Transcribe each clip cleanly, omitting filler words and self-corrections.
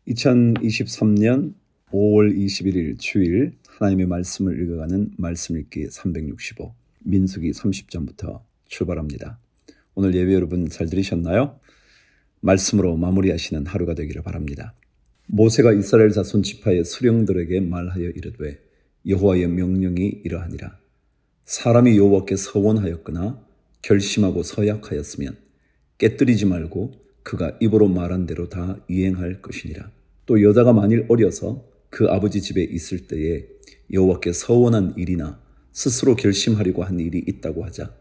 2023년 5월 21일 주일 하나님의 말씀을 읽어가는 말씀 읽기 365 민수기 30장부터 출발합니다. 오늘 예배 여러분 잘 들으셨나요? 말씀으로 마무리하시는 하루가 되기를 바랍니다. 모세가 이스라엘 자손 지파의 수령들에게 말하여 이르되 여호와의 명령이 이러하니라. 사람이 여호와께 서원하였거나 결심하고 서약하였으면 깨뜨리지 말고 그가 입으로 말한 대로 다 이행할 것이니라. 또 여자가 만일 어려서 그 아버지 집에 있을 때에 여호와께 서원한 일이나 스스로 결심하려고 한 일이 있다고 하자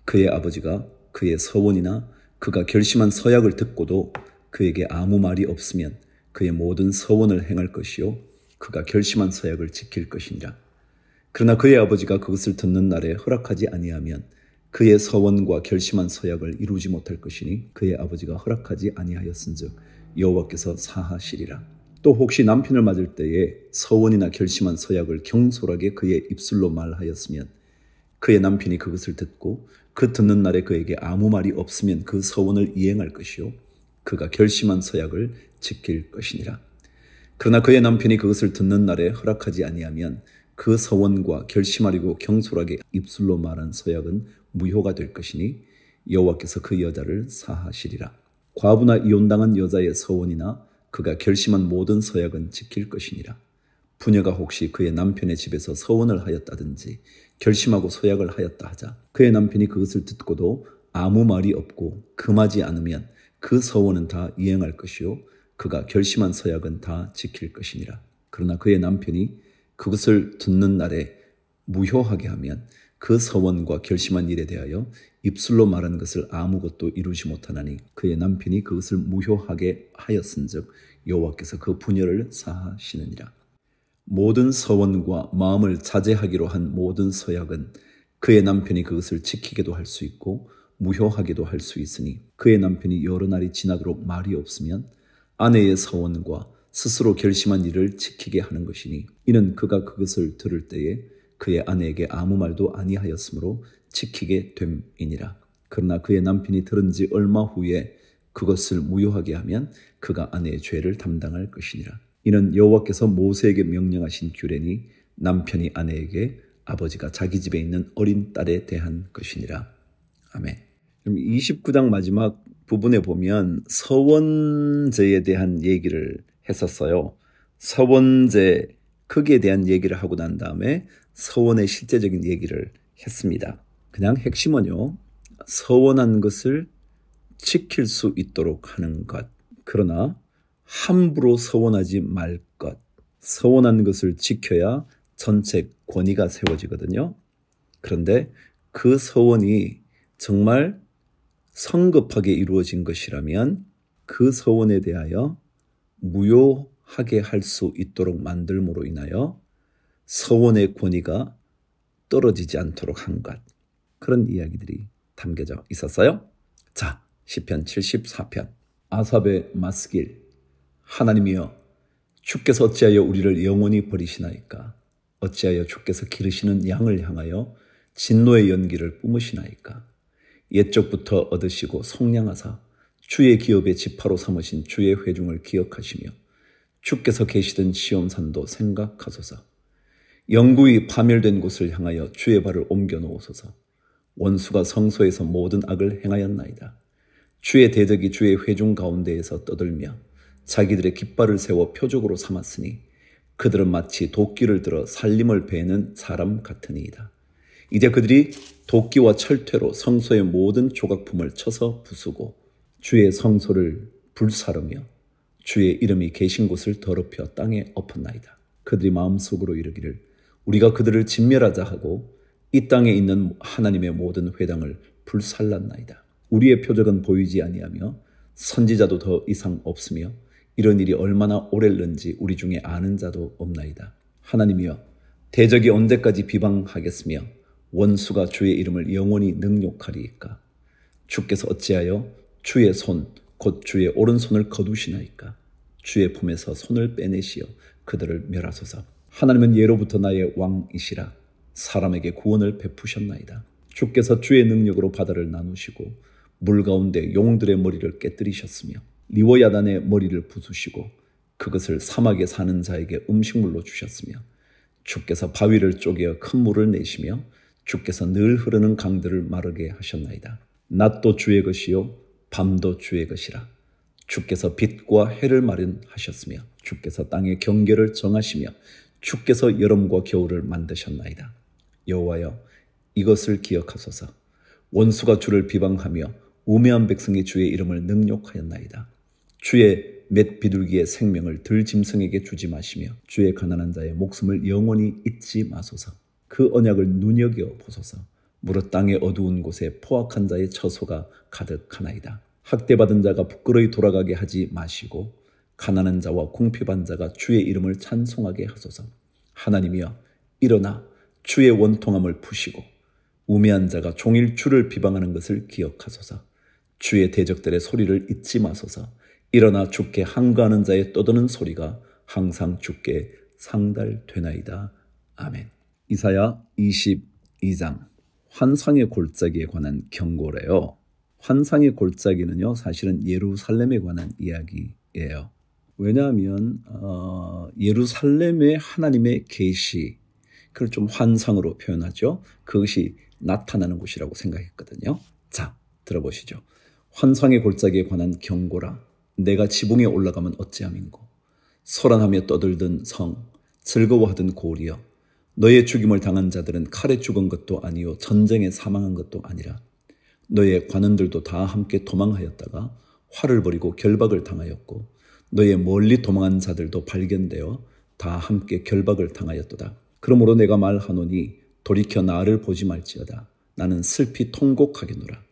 그의 아버지가 그의 서원이나 그가 결심한 서약을 듣고도 그에게 아무 말이 없으면 그의 모든 서원을 행할 것이요 그가 결심한 서약을 지킬 것이니라. 그러나 그의 아버지가 그것을 듣는 날에 허락하지 아니하면 그의 서원과 결심한 서약을 이루지 못할 것이니 그의 아버지가 허락하지 아니하였은즉 여호와께서 사하시리라. 또 혹시 남편을 맞을 때에 서원이나 결심한 서약을 경솔하게 그의 입술로 말하였으면 그의 남편이 그것을 듣고 그 듣는 날에 그에게 아무 말이 없으면 그 서원을 이행할 것이요 그가 결심한 서약을 지킬 것이니라. 그러나 그의 남편이 그것을 듣는 날에 허락하지 아니하면 그 서원과 결심하려고 경솔하게 입술로 말한 서약은 무효가 될 것이니 여호와께서 그 여자를 사하시리라. 과부나 이혼당한 여자의 서원이나 그가 결심한 모든 서약은 지킬 것이니라. 부녀가 혹시 그의 남편의 집에서 서원을 하였다든지 결심하고 서약을 하였다 하자 그의 남편이 그것을 듣고도 아무 말이 없고 금하지 않으면 그 서원은 다 이행할 것이요 그가 결심한 서약은 다 지킬 것이니라. 그러나 그의 남편이 그것을 듣는 날에 무효하게 하면 그 서원과 결심한 일에 대하여 입술로 말한 것을 아무것도 이루지 못하나니 그의 남편이 그것을 무효하게 하였은즉 여호와께서 그 부녀를 사하시느니라. 모든 서원과 마음을 자제하기로 한 모든 서약은 그의 남편이 그것을 지키게도 할 수 있고 무효하게도 할 수 있으니 그의 남편이 여러 날이 지나도록 말이 없으면 아내의 서원과 스스로 결심한 일을 지키게 하는 것이니 이는 그가 그것을 들을 때에 그의 아내에게 아무 말도 아니하였으므로 지키게 됨이니라. 그러나 그의 남편이 들은 지 얼마 후에 그것을 무효하게 하면 그가 아내의 죄를 담당할 것이니라. 이는 여호와께서 모세에게 명령하신 규례니 남편이 아내에게 아버지가 자기 집에 있는 어린 딸에 대한 것이니라. 아멘. 그럼 29장 마지막 부분에 보면 서원제에 대한 얘기를 했었어요. 서원제 크기에 대한 얘기를 하고 난 다음에 서원의 실제적인 얘기를 했습니다. 그냥 핵심은요. 서원한 것을 지킬 수 있도록 하는 것. 그러나 함부로 서원하지 말 것. 서원한 것을 지켜야 전체 권위가 세워지거든요. 그런데 그 서원이 정말 성급하게 이루어진 것이라면 그 서원에 대하여 무효하게 할 수 있도록 만들므로 인하여 서원의 권위가 떨어지지 않도록 한 것. 그런 이야기들이 담겨져 있었어요. 자, 시편 74편. 아삽의 마스길. 하나님이여, 주께서 어찌하여 우리를 영원히 버리시나이까? 어찌하여 주께서 기르시는 양을 향하여 진노의 연기를 뿜으시나이까? 옛적부터 얻으시고 속량하사 주의 기업의 지파로 삼으신 주의 회중을 기억하시며 주께서 계시던 시온산도 생각하소서. 영구히 파멸된 곳을 향하여 주의 발을 옮겨 놓으소서. 원수가 성소에서 모든 악을 행하였나이다. 주의 대적이 주의 회중 가운데에서 떠들며 자기들의 깃발을 세워 표적으로 삼았으니 그들은 마치 도끼를 들어 살림을 베는 사람 같으니이다. 이제 그들이 도끼와 철퇴로 성소의 모든 조각품을 쳐서 부수고 주의 성소를 불사르며 주의 이름이 계신 곳을 더럽혀 땅에 엎었나이다. 그들이 마음속으로 이르기를 우리가 그들을 진멸하자 하고 이 땅에 있는 하나님의 모든 회당을 불살랐나이다. 우리의 표적은 보이지 아니하며 선지자도 더 이상 없으며 이런 일이 얼마나 오래는지 우리 중에 아는 자도 없나이다. 하나님이여, 대적이 언제까지 비방하겠으며 원수가 주의 이름을 영원히 능욕하리이까? 주께서 어찌하여 주의 손, 곧 주의 오른손을 거두시나이까? 주의 품에서 손을 빼내시어 그들을 멸하소서. 하나님은 예로부터 나의 왕이시라. 사람에게 구원을 베푸셨나이다. 주께서 주의 능력으로 바다를 나누시고 물 가운데 용들의 머리를 깨뜨리셨으며 리워야단의 머리를 부수시고 그것을 사막에 사는 자에게 음식물로 주셨으며 주께서 바위를 쪼개어 큰 물을 내시며 주께서 늘 흐르는 강들을 마르게 하셨나이다. 낮도 주의 것이요 밤도 주의 것이라. 주께서 빛과 해를 마련하셨으며 주께서 땅의 경계를 정하시며 주께서 여름과 겨울을 만드셨나이다. 여호와여, 이것을 기억하소서. 원수가 주를 비방하며 우매한 백성이 주의 이름을 능욕하였나이다. 주의 맷 비둘기의 생명을 들짐승에게 주지 마시며 주의 가난한 자의 목숨을 영원히 잊지 마소서. 그 언약을 눈여겨 보소서. 무릇 땅의 어두운 곳에 포악한 자의 처소가 가득하나이다. 학대받은 자가 부끄러이 돌아가게 하지 마시고 가난한 자와 궁핍한 자가 주의 이름을 찬송하게 하소서. 하나님이여, 일어나 주의 원통함을 푸시고 우매한 자가 종일 주를 비방하는 것을 기억하소서. 주의 대적들의 소리를 잊지 마소서. 일어나 주께 항거하는 자의 떠드는 소리가 항상 주께 상달되나이다. 아멘. 이사야 22장 환상의 골짜기에 관한 경고래요. 환상의 골짜기는요, 사실은 예루살렘에 관한 이야기예요. 왜냐하면 예루살렘의 하나님의 계시, 그걸 좀 환상으로 표현하죠. 그것이 나타나는 곳이라고 생각했거든요. 자, 들어보시죠. 환상의 골짜기에 관한 경고라. 내가 지붕에 올라가면 어찌함인고. 소란하며 떠들던 성, 즐거워하던 고리여. 너의 죽임을 당한 자들은 칼에 죽은 것도 아니요 전쟁에 사망한 것도 아니라 너의 관원들도 다 함께 도망하였다가 활을 벌이고 결박을 당하였고 너의 멀리 도망한 자들도 발견되어 다 함께 결박을 당하였도다. 그러므로 내가 말하노니 돌이켜 나를 보지 말지어다. 나는 슬피 통곡하겠노라.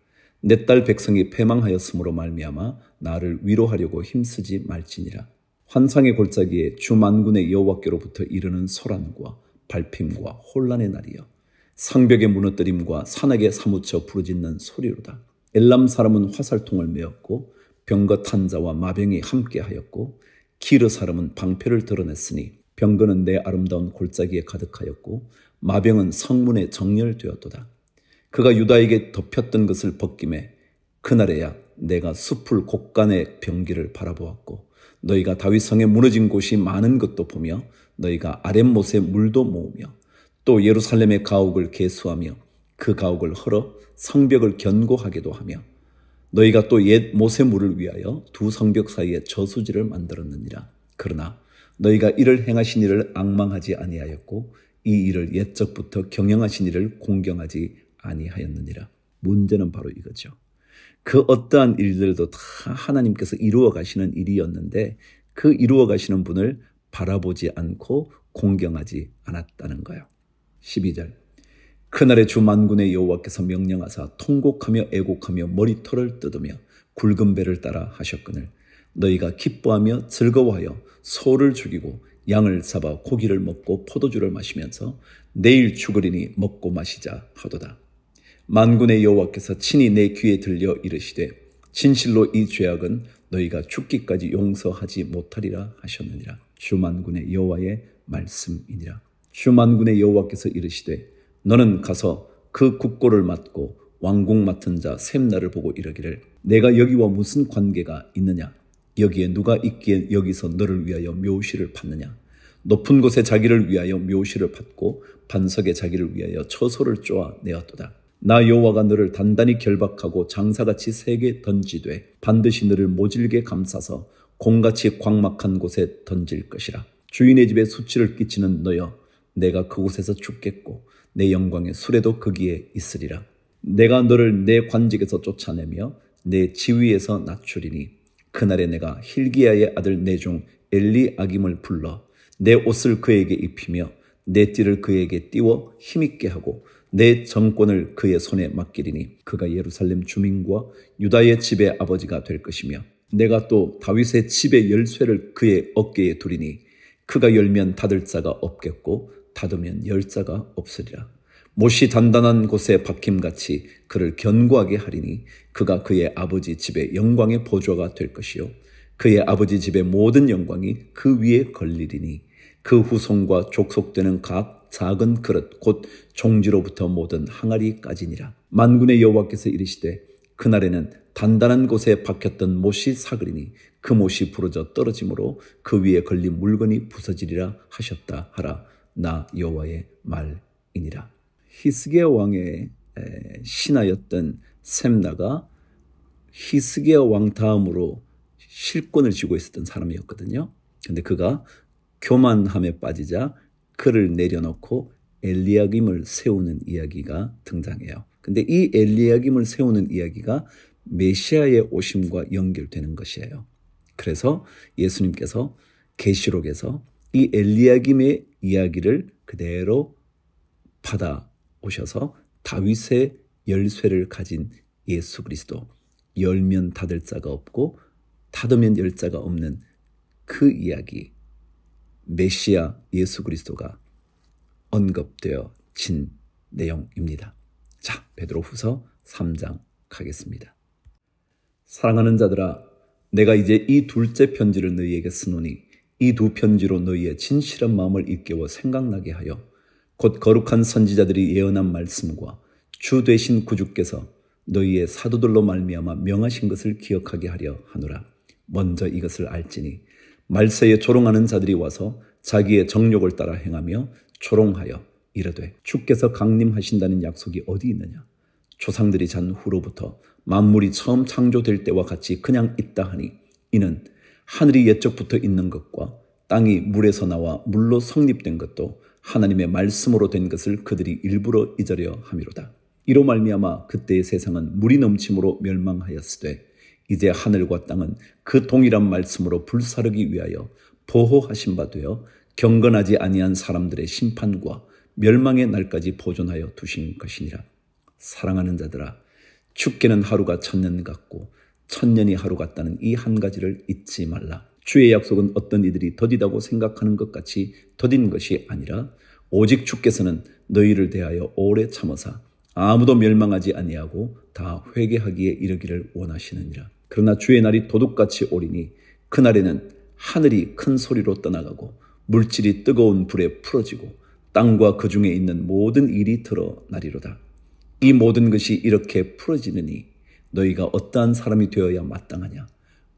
내 딸 백성이 패망하였으므로 말미암아 나를 위로하려고 힘쓰지 말지니라. 환상의 골짜기에 주 만군의 여호와께로부터 이르는 소란과 발핌과 혼란의 날이여. 성벽의 무너뜨림과 산악에 사무쳐 부르짖는 소리로다. 엘람 사람은 화살통을 메었고 병거 탄자와 마병이 함께하였고 기르 사람은 방패를 드러냈으니 병거는 내 아름다운 골짜기에 가득하였고 마병은 성문에 정렬되었도다. 그가 유다에게 덮였던 것을 벗김에 그날에야 내가 숲을 곡간의 병기를 바라보았고 너희가 다윗성에 무너진 곳이 많은 것도 보며 너희가 아랫못에 물도 모으며 또 예루살렘의 가옥을 계수하며 그 가옥을 헐어 성벽을 견고하게도 하며 너희가 또 옛 못의 물을 위하여 두 성벽 사이에 저수지를 만들었느니라. 그러나 너희가 이를 행하신 이를 앙망하지 아니하였고 이 일을 옛적부터 경영하신 이를 공경하지 아니하였느니라. 문제는 바로 이거죠. 그 어떠한 일들도 다 하나님께서 이루어 가시는 일이었는데 그 이루어 가시는 분을 바라보지 않고 공경하지 않았다는 거예요. 12절. 그날에 주 만군의 여호와께서 명령하사 통곡하며 애곡하며 머리털을 뜯으며 굵은 배를 따라 하셨거늘 너희가 기뻐하며 즐거워하여 소를 죽이고 양을 잡아 고기를 먹고 포도주를 마시면서 내일 죽으리니 먹고 마시자 하도다. 만군의 여호와께서 친히 내 귀에 들려 이르시되 진실로 이 죄악은 너희가 죽기까지 용서하지 못하리라 하셨느니라. 주 만군의 여호와의 말씀이니라. 주 만군의 여호와께서 이르시되 너는 가서 그 국고를 맡고 왕국 맡은 자 셈나를 보고 이르기를 내가 여기와 무슨 관계가 있느냐. 여기에 누가 있기에 여기서 너를 위하여 묘시를 받느냐. 높은 곳에 자기를 위하여 묘시를 받고 반석에 자기를 위하여 처소를 쪼아 내었도다. 나 여호와가 너를 단단히 결박하고 장사같이 세게 던지되 반드시 너를 모질게 감싸서 공같이 광막한 곳에 던질 것이라. 주인의 집에 수치를 끼치는 너여 내가 그곳에서 죽겠고 내 영광의 수레도 거기에 있으리라. 내가 너를 내 관직에서 쫓아내며 내 지위에서 낮추리니 그날에 내가 hil기야의 아들 내 종 엘리아김을 불러 내 옷을 그에게 입히며 내 띠를 그에게 띄워 힘있게 하고 내 정권을 그의 손에 맡기리니 그가 예루살렘 주민과 유다의 집의 아버지가 될 것이며 내가 또 다윗의 집의 열쇠를 그의 어깨에 두리니 그가 열면 닫을 자가 없겠고 닫으면 열 자가 없으리라. 못이 단단한 곳에 박힘같이 그를 견고하게 하리니 그가 그의 아버지 집의 영광의 보좌가 될 것이요 그의 아버지 집의 모든 영광이 그 위에 걸리리니 그 후손과 족속되는 각 작은 그릇 곧 종지로부터 모든 항아리까지니라. 만군의 여호와께서 이르시되 그날에는 단단한 곳에 박혔던 못이 사그리니 그 못이 부러져 떨어짐으로 그 위에 걸린 물건이 부서지리라 하셨다 하라. 나 여호와의 말이니라. 히스기야 왕의 신하였던 셈나가 히스기야 왕 다음으로 실권을 쥐고 있었던 사람이었거든요. 근데 그가 교만함에 빠지자 그를 내려놓고 엘리야김을 세우는 이야기가 등장해요. 근데 이 엘리야김을 세우는 이야기가 메시아의 오심과 연결되는 것이에요. 그래서 예수님께서 계시록에서 이 엘리야김의 이야기를 그대로 받아오셔서 다윗의 열쇠를 가진 예수 그리스도, 열면 닫을 자가 없고 닫으면 열 자가 없는 그 이야기, 메시아 예수 그리스도가 언급되어진 내용입니다. 자, 베드로후서 3장 가겠습니다. 사랑하는 자들아, 내가 이제 이 둘째 편지를 너희에게 쓰노니 이 두 편지로 너희의 진실한 마음을 일깨워 생각나게 하여 곧 거룩한 선지자들이 예언한 말씀과 주 되신 구주께서 너희의 사도들로 말미암아 명하신 것을 기억하게 하려 하노라. 먼저 이것을 알지니 말세에 조롱하는 자들이 와서 자기의 정욕을 따라 행하며 조롱하여 이르되 주께서 강림하신다는 약속이 어디 있느냐. 조상들이 잔 후로부터 만물이 처음 창조될 때와 같이 그냥 있다 하니 이는 하늘이 옛적부터 있는 것과 땅이 물에서 나와 물로 성립된 것도 하나님의 말씀으로 된 것을 그들이 일부러 잊으려 함이로다. 이로 말미암아 그때의 세상은 물이 넘침으로 멸망하였으되 이제 하늘과 땅은 그 동일한 말씀으로 불사르기 위하여 보호하신 바 되어 경건하지 아니한 사람들의 심판과 멸망의 날까지 보존하여 두신 것이니라. 사랑하는 자들아, 주께는 하루가 천년 같고 천년이 하루 같다는 이 한 가지를 잊지 말라. 주의 약속은 어떤 이들이 더디다고 생각하는 것 같이 더딘 것이 아니라 오직 주께서는 너희를 대하여 오래 참으사 아무도 멸망하지 아니하고 다 회개하기에 이르기를 원하시느니라. 그러나 주의 날이 도둑같이 오리니 그날에는 하늘이 큰 소리로 떠나가고 물질이 뜨거운 불에 풀어지고 땅과 그 중에 있는 모든 일이 드러나리로다. 이 모든 것이 이렇게 풀어지느니 너희가 어떠한 사람이 되어야 마땅하냐.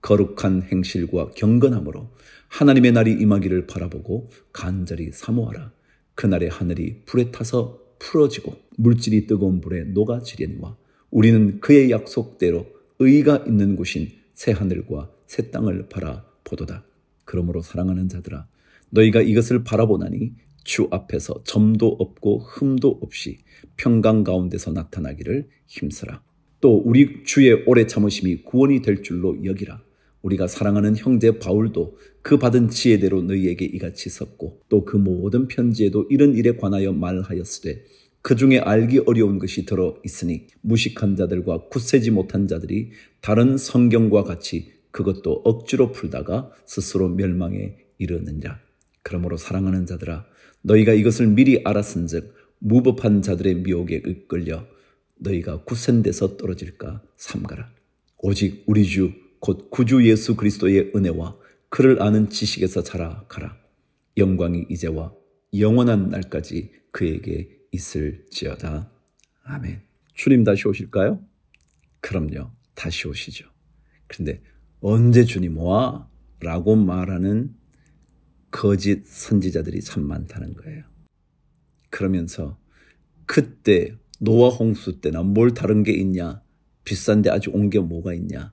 거룩한 행실과 경건함으로 하나님의 날이 임하기를 바라보고 간절히 사모하라. 그날에 하늘이 불에 타서 풀어지고 물질이 뜨거운 불에 녹아지려니와 우리는 그의 약속대로 의가 있는 곳인 새 하늘과 새 땅을 바라보도다. 그러므로 사랑하는 자들아, 너희가 이것을 바라보나니 주 앞에서 점도 없고 흠도 없이 평강 가운데서 나타나기를 힘쓰라. 또 우리 주의 오래 참으심이 구원이 될 줄로 여기라. 우리가 사랑하는 형제 바울도 그 받은 지혜대로 너희에게 이같이 썼고 또 그 모든 편지에도 이런 일에 관하여 말하였으되 그 중에 알기 어려운 것이 들어 있으니 무식한 자들과 굳세지 못한 자들이 다른 성경과 같이 그것도 억지로 풀다가 스스로 멸망에 이르느니라. 그러므로 사랑하는 자들아, 너희가 이것을 미리 알았은즉 무법한 자들의 미혹에 이끌려 너희가 굳센 데서 떨어질까 삼가라. 오직 우리 주 곧 구주 예수 그리스도의 은혜와 그를 아는 지식에서 자라가라. 영광이 이제와 영원한 날까지 그에게 있을지어다. 아멘. 주님 다시 오실까요? 그럼요. 다시 오시죠. 그런데 언제 주님 와? 라고 말하는 거짓 선지자들이 참 많다는 거예요. 그러면서 그때 노아 홍수 때나 뭘 다른 게 있냐? 비싼데 아직 온 게 뭐가 있냐?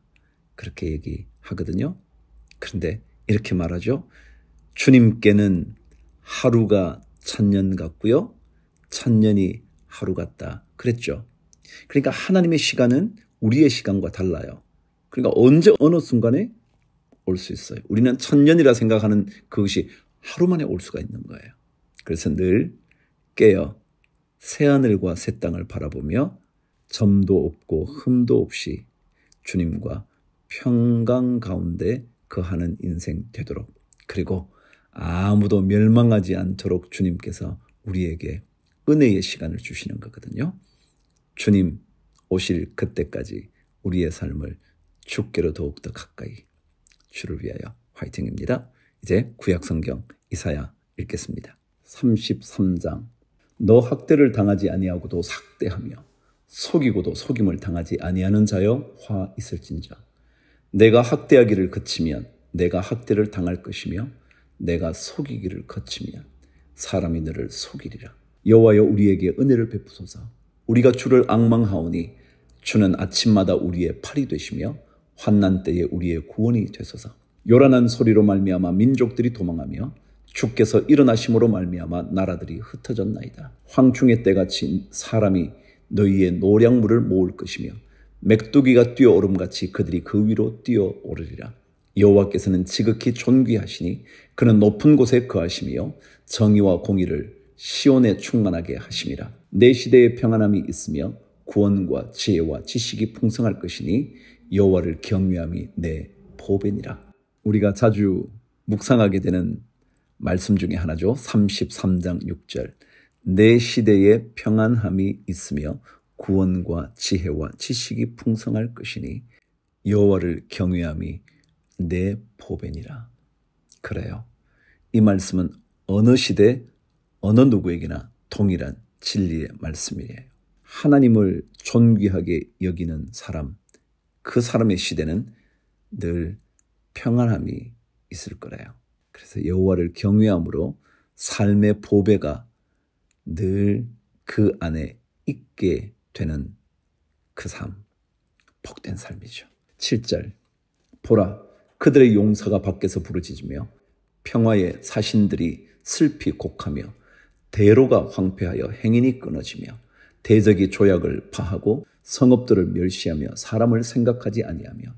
그렇게 얘기하거든요. 그런데 이렇게 말하죠. 주님께는 하루가 천년 같고요. 천년이 하루 같다. 그랬죠. 그러니까 하나님의 시간은 우리의 시간과 달라요. 그러니까 언제 어느 순간에 올 수 있어요. 우리는 천년이라 생각하는 그것이 하루 만에 올 수가 있는 거예요. 그래서 늘 깨어 새하늘과 새 땅을 바라보며 점도 없고 흠도 없이 주님과 평강 가운데 거하는 인생 되도록, 그리고 아무도 멸망하지 않도록 주님께서 우리에게 은혜의 시간을 주시는 거거든요. 주님 오실 그때까지 우리의 삶을 주께로 더욱더 가까이, 주를 위하여 화이팅입니다. 이제 구약성경 이사야 읽겠습니다. 33장. 너 학대를 당하지 아니하고도 삭대하며 속이고도 속임을 당하지 아니하는 자여 화 있을진저. 내가 학대하기를 그치면 내가 학대를 당할 것이며 내가 속이기를 거치면 사람이 너를 속이리라. 여호와여 우리에게 은혜를 베푸소서. 우리가 주를 앙망하오니 주는 아침마다 우리의 팔이 되시며 환난 때에 우리의 구원이 되소서. 요란한 소리로 말미암아 민족들이 도망하며 주께서 일어나심으로 말미암아 나라들이 흩어졌나이다. 황충의 때같이 사람이 너희의 노량물을 모을 것이며 맥두기가 뛰어오름같이 그들이 그 위로 뛰어오르리라. 여호와께서는 지극히 존귀하시니 그는 높은 곳에 거하시며 정의와 공의를 시온에 충만하게 하심이라. 내 시대에 평안함이 있으며 구원과 지혜와 지식이 풍성할 것이니 여호와를 경외함이 내 보배니라. 우리가 자주 묵상하게 되는 말씀 중에 하나죠. 33장 6절. 내 시대에 평안함이 있으며 구원과 지혜와 지식이 풍성할 것이니 여호와를 경외함이 내 보배니라. 그래요. 이 말씀은 어느 시대 어느 누구에게나 동일한 진리의 말씀이에요. 하나님을 존귀하게 여기는 사람, 그 사람의 시대는 늘 평안함이 있을 거래요. 그래서 여호와를 경외함으로 삶의 보배가 늘 그 안에 있게 되는 그 삶, 복된 삶이죠. 7절. 보라, 그들의 용사가 밖에서 부르짖으며 평화의 사신들이 슬피 곡하며 대로가 황폐하여 행인이 끊어지며 대적이 조약을 파하고 성읍들을 멸시하며 사람을 생각하지 아니하며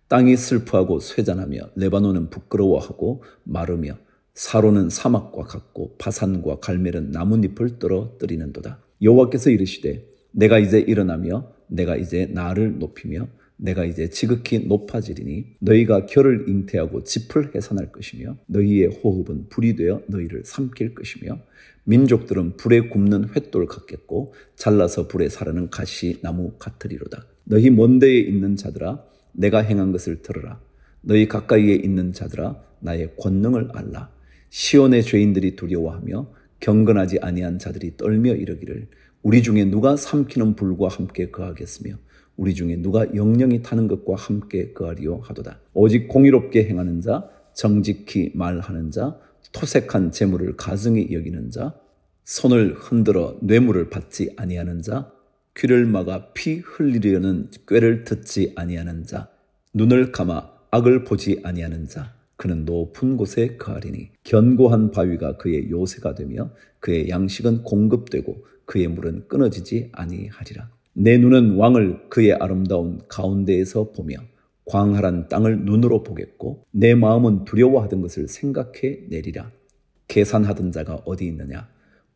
땅이 슬퍼하고 쇠잔하며 레바논은 부끄러워하고 마르며 사로는 사막과 같고 바산과 갈멜은 나뭇잎을 떨어뜨리는도다. 여호와께서 이르시되 내가 이제 일어나며 내가 이제 나를 높이며 내가 이제 지극히 높아지리니 너희가 결을 잉태하고 짚을 해산할 것이며 너희의 호흡은 불이 되어 너희를 삼킬 것이며 민족들은 불에 굽는 횃돌 같겠고 잘라서 불에 사르는 가시나무 같으리로다. 너희 먼 데에 있는 자들아 내가 행한 것을 들으라. 너희 가까이에 있는 자들아 나의 권능을 알라. 시온의 죄인들이 두려워하며 경건하지 아니한 자들이 떨며 이르기를 우리 중에 누가 삼키는 불과 함께 거하겠으며 우리 중에 누가 영영이 타는 것과 함께 거하리요 하도다. 오직 공의롭게 행하는 자, 정직히 말하는 자, 토색한 재물을 가증히 여기는 자, 손을 흔들어 뇌물을 받지 아니하는 자, 귀를 막아 피 흘리려는 꾀를 듣지 아니하는 자, 눈을 감아 악을 보지 아니하는 자, 그는 높은 곳에 거하리니 견고한 바위가 그의 요새가 되며 그의 양식은 공급되고 그의 물은 끊어지지 아니하리라. 내 눈은 왕을 그의 아름다운 가운데에서 보며 광활한 땅을 눈으로 보겠고 내 마음은 두려워하던 것을 생각해 내리라. 계산하던 자가 어디 있느냐?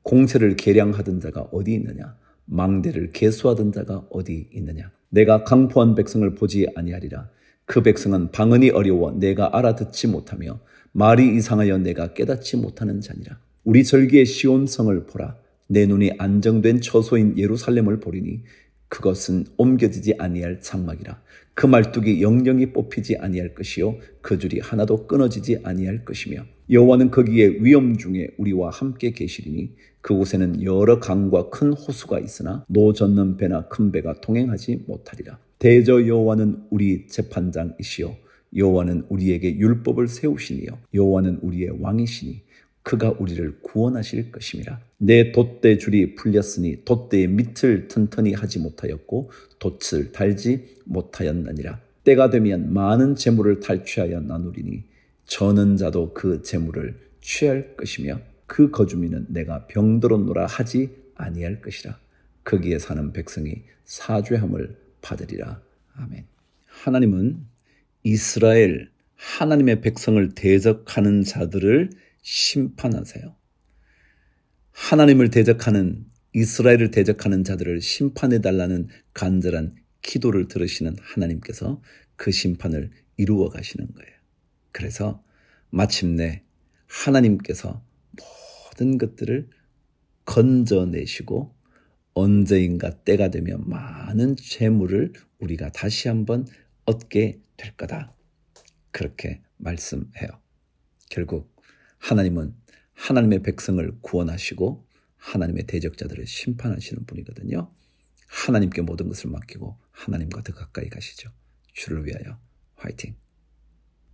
공세를 계량하던 자가 어디 있느냐? 망대를 계수하던 자가 어디 있느냐? 내가 강포한 백성을 보지 아니하리라. 그 백성은 방언이 어려워 내가 알아듣지 못하며 말이 이상하여 내가 깨닫지 못하는 자니라. 우리 절기의 시온성을 보라. 내 눈이 안정된 처소인 예루살렘을 보리니 그것은 옮겨지지 아니할 장막이라. 그 말뚝이 영영이 뽑히지 아니할 것이요 그 줄이 하나도 끊어지지 아니할 것이며 여호와는 거기에 위엄 중에 우리와 함께 계시리니 그곳에는 여러 강과 큰 호수가 있으나 노 젓는 배나 큰 배가 동행하지 못하리라. 대저 여호와는 우리 재판장이시요 여호와는 우리에게 율법을 세우시니요 여호와는 우리의 왕이시니 그가 우리를 구원하실 것임이라. 내 돛대 줄이 풀렸으니 돛대의 밑을 튼튼히 하지 못하였고 돛을 달지 못하였느니라. 때가 되면 많은 재물을 탈취하여 나누리니 저는 자도 그 재물을 취할 것이며 그 거주민은 내가 병들었노라 하지 아니할 것이라. 거기에 사는 백성이 사죄함을 받으리라. 아멘. 하나님은 이스라엘 하나님의 백성을 대적하는 자들을 심판하세요. 하나님을 대적하는 이스라엘을 대적하는 자들을 심판해달라는 간절한 기도를 들으시는 하나님께서 그 심판을 이루어 가시는 거예요. 그래서 마침내 하나님께서 모든 것들을 건져내시고 언제인가 때가 되면 많은 재물을 우리가 다시 한번 얻게 될 거다. 그렇게 말씀해요. 결국 하나님은 하나님의 백성을 구원하시고 하나님의 대적자들을 심판하시는 분이거든요. 하나님께 모든 것을 맡기고 하나님과 더 가까이 가시죠. 주를 위하여 화이팅!